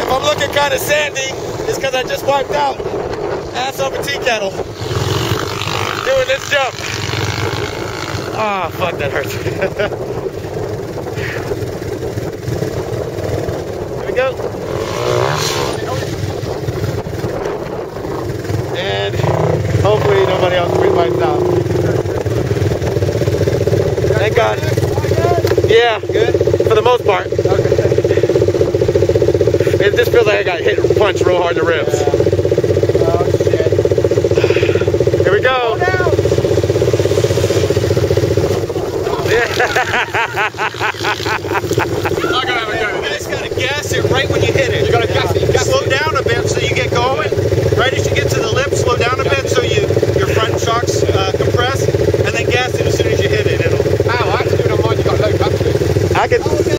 If I'm looking kind of sandy, it's because I just wiped out. Ass over tea kettle. Doing this jump. Ah, fuck, that hurts. Here we go. And hopefully nobody else wipes out. Thank God. Yeah, good. For the most part. Okay. It just feels like I got punched real hard in the ribs. Yeah. Oh shit. Here we go. Go down. Yeah.